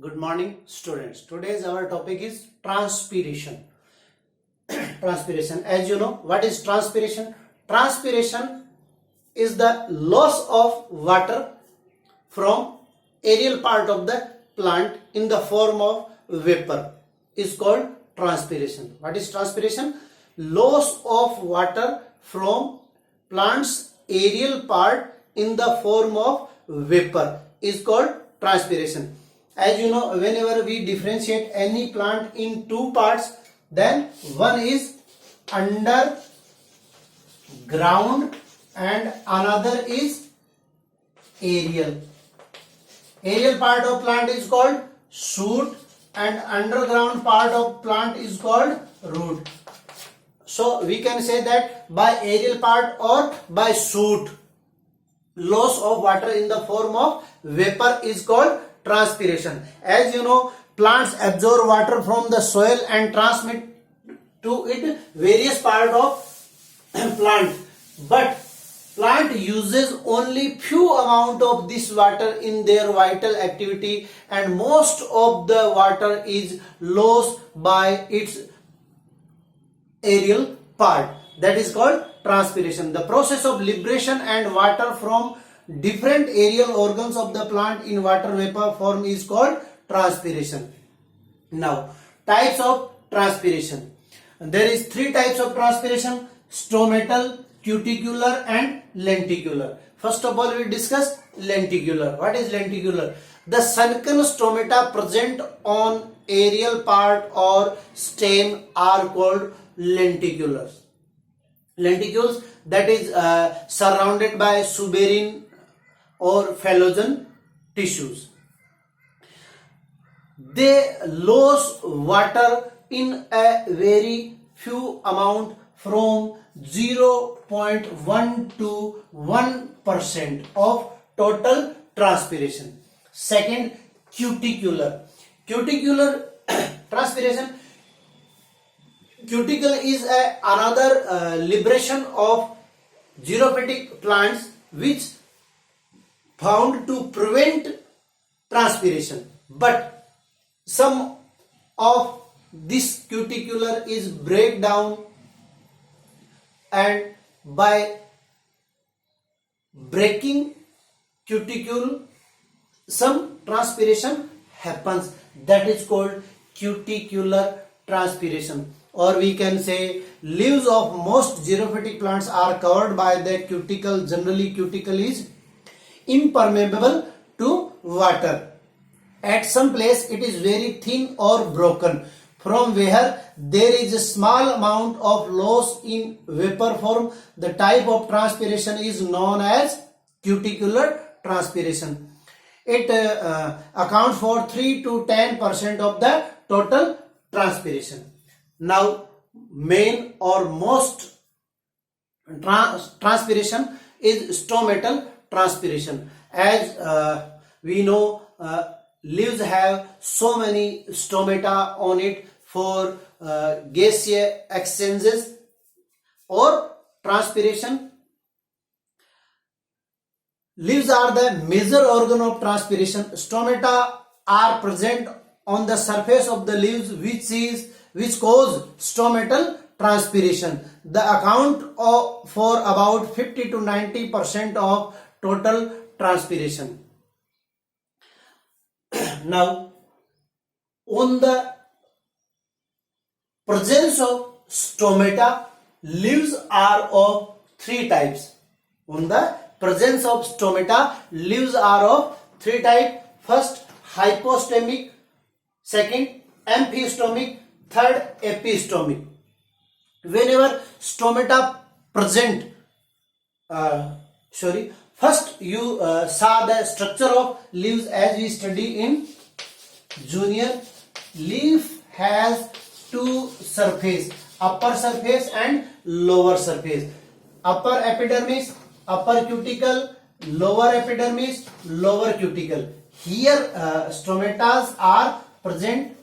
Good morning, students. Today's our topic is transpiration. Transpiration. As you know, what is transpiration? Transpiration is the loss of water from aerial part of the plant in the form of vapor is called transpiration. What is transpiration? Loss of water from plant's aerial part in the form of vapor is called transpiration. As you know, whenever we differentiate any plant in two parts, then one is under ground and another is aerial. Aerial part of plant is called shoot and underground part of plant is called root. So we can say that by aerial part or by shoot, loss of water in the form of vapor is called transpiration. As you know, plants absorb water from the soil and transmit to it various part of plant, but plant uses only few amount of this water in their vital activity, and most of the water is lost by its aerial part. That is called transpiration. The process of liberation and water from different aerial organs of the plant in water vapor form is called transpiration. Now, types of transpiration. There is three types of transpiration: stomatal, cuticular and lenticular. First of all, we discuss lenticular. What is lenticular? The sunken stomata present on aerial part or stem are called lenticulars. Lenticules, that is surrounded by suberin or phallogen tissues. They lose water in a very few amount from 0.1 to 1% of total transpiration. Second, cuticular. Cuticular transpiration. Cuticle is another liberation of xerophytic plants which found to prevent transpiration, but some of this cuticular is break down, and by breaking cuticule some transpiration happens. That is called cuticular transpiration. Or we can say leaves of most xerophytic plants are covered by the cuticle. Generally, cuticle is impermeable to water. At some place it is very thin or broken, from where there is a small amount of loss in vapor form. The type of transpiration is known as cuticular transpiration. It accounts for 3 to 10% of the total transpiration. Now, main or most transpiration is stomatal transpiration. As we know, leaves have so many stomata on it for gaseous exchanges or transpiration. Leaves are the major organ of transpiration. Stomata are present on the surface of the leaves which cause stomatal transpiration. The account for about 50 to 90% of total transpiration. Now, on the presence of stomata, leaves are of three types. On the presence of stomata, leaves are of three types. First, hypostemic. Second, amphistomic. Third, epistomic. Whenever stomata present, first you saw the structure of leaves as we study in junior. Leaf has two surface, upper surface and lower surface. Upper epidermis, upper cuticle, lower epidermis, lower cuticle. Here stomatas are present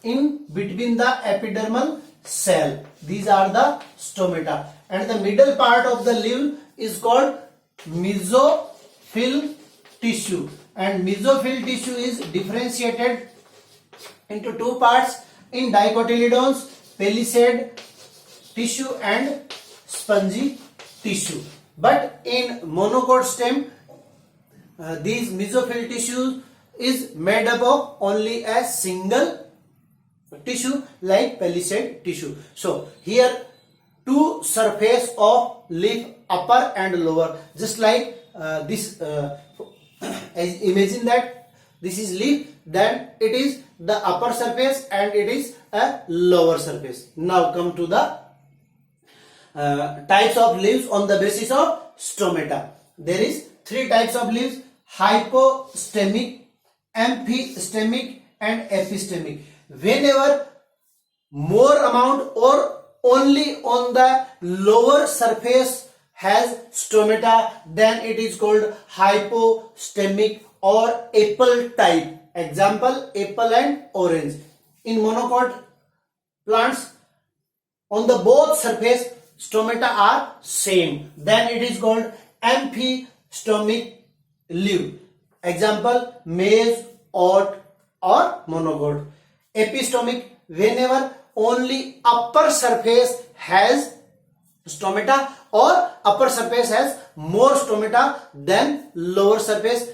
in between the epidermal cell. These are the stomata, and the middle part of the leaf is called mesophyll tissue, and mesophyll tissue is differentiated into two parts in dicotyledons: palisade tissue and spongy tissue. But in monocot stem, these mesophyll tissue is made up of only a single tissue like palisade tissue. So here two surface of leaf, upper and lower, just like this. Imagine that this is leaf, then it is the upper surface and it is a lower surface. Now come to the types of leaves on the basis of stomata. There is three types of leaves: hypostemic, amphistemic and epistemic. Whenever more amount or only on the lower surface has stomata, then it is called hypostemic or apple type. Example, apple and orange. In monocot plants, on the both surface stomata are same, then it is called amphistemic leaf. Example, maize, oat or monocot. Epistemic, whenever only upper surface has stomata or upper surface has more stomata than lower surface.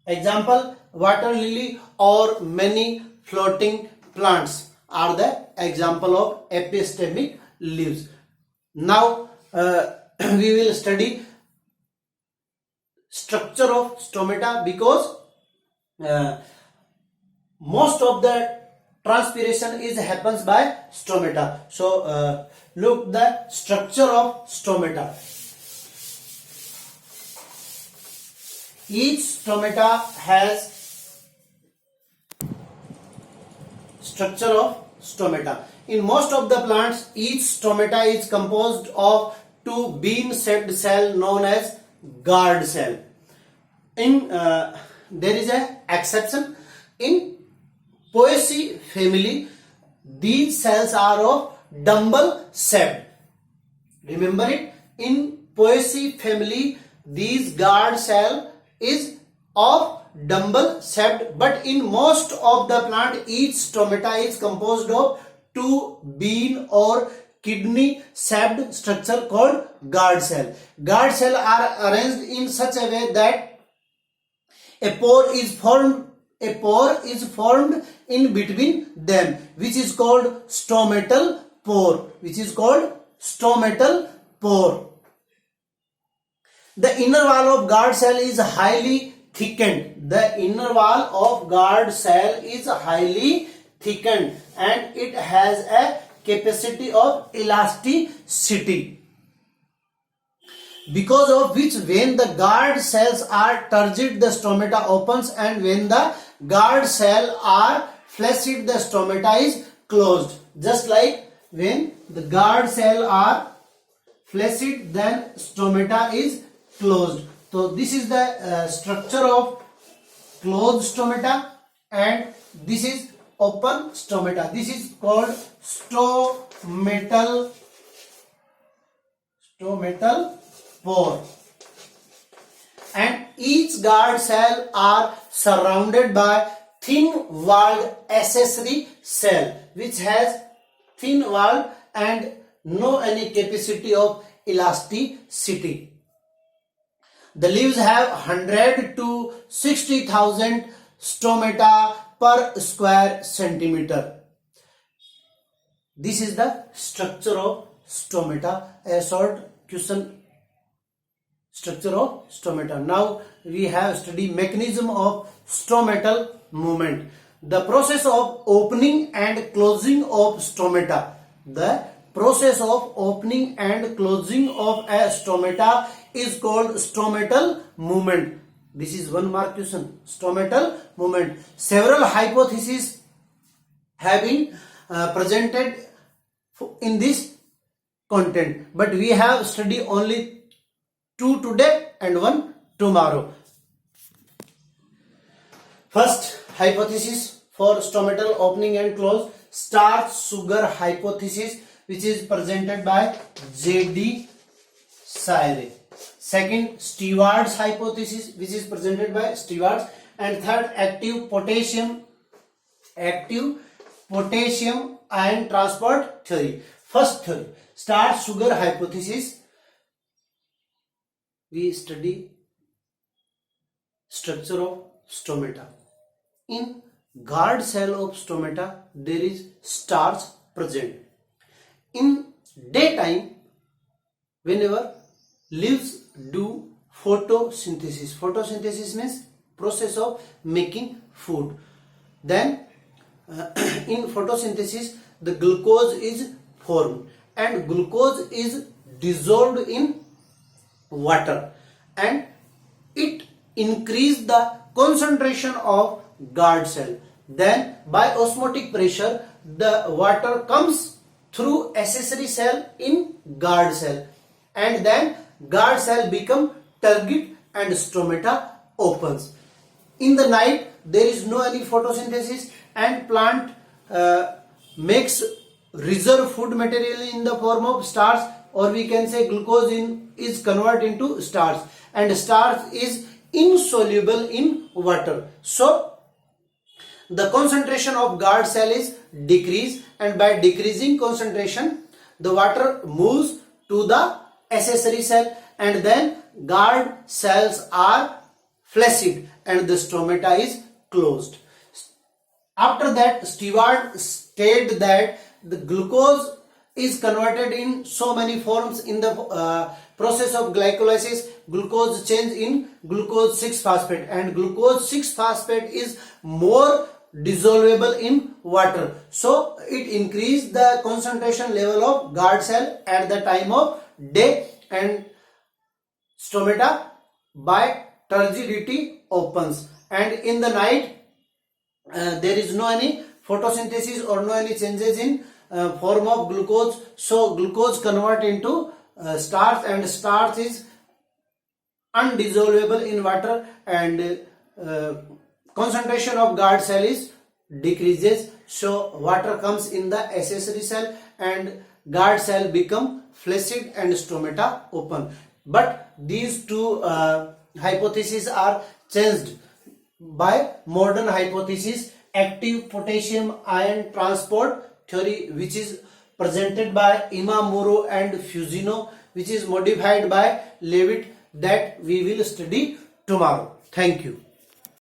Example, water lily or many floating plants are the example of epistemic leaves. Now we will study structure of stomata, because most of the transpiration is happens by stomata. So look the structure of stomata. Each stomata has structure of stomata. In most of the plants, each stomata is composed of two bean-shaped cell known as guard cell. In there is an exception. In Poaceae family, these cells are of dumbbell shaped. Remember it. In Poaceae family, these guard cell is of dumbbell shaped, but in most of the plant, each stomata is composed of two bean or kidney shaped structure called guard cell. Guard cell are arranged in such a way that a pore is formed in between them, which is called stomatal pore. The inner wall of guard cell is highly thickened. And it has a capacity of elasticity, because of which when the guard cells are turgid, the stomata opens, and when the guard cell are flaccid, the stomata is closed. Just like when the guard cell are flaccid, then stomata is closed. So this is the structure of closed stomata, and this is open stomata. This is called stomatal pore. And each guard cell are surrounded by thin walled accessory cell, which has thin wall and no any capacity of elasticity. The leaves have 100 to 60,000 stomata per square centimeter. This is the structure of stomata, a short question. Structure of stomata. Now we have studied mechanism of stomatal movement. The process of opening and closing of stomata. The process of opening and closing of a stomata is called stomatal movement. This is one mark question. Stomatal movement. Several hypotheses have been presented in this content, but we have studied only two today and one tomorrow. First hypothesis for stomatal opening and close, starch sugar hypothesis, which is presented by J.D. Shire. Second, Stewart's hypothesis, which is presented by Stewart. And third, active potassium ion transport theory. First theory, starch sugar hypothesis. We study structure of stomata. In guard cell of stomata there is starch present. In daytime, whenever leaves do photosynthesis, photosynthesis means process of making food, then in photosynthesis the glucose is formed and glucose is dissolved in water and it increase the concentration of guard cell. Then by osmotic pressure the water comes through accessory cell in guard cell and then guard cell become turgid and stomata opens. In the night there is no any photosynthesis and plant makes reserve food material in the form of starch, or we can say glucose is converted into starch, and starch is insoluble in water. So the concentration of guard cell is decreased, and by decreasing concentration the water moves to the accessory cell and then guard cells are flaccid and the stomata is closed. After that, Stewart stated that the glucose is converted in so many forms in the process of glycolysis. Glucose change in glucose 6-phosphate, and glucose 6-phosphate is more dissolvable in water, so it increased the concentration level of guard cell at the time of day and stomata by turgidity opens, and in the night there is no any photosynthesis or no any changes in form of glucose, so glucose convert into starch and starch is undissolvable in water and concentration of guard cell is decreases, so water comes in the accessory cell and guard cell become flaccid and stomata open. But these two hypotheses are changed by modern hypothesis, active potassium ion transport theory, which is presented by Imamura and Fusino, which is modified by Leavitt, that we will study tomorrow. Thank you.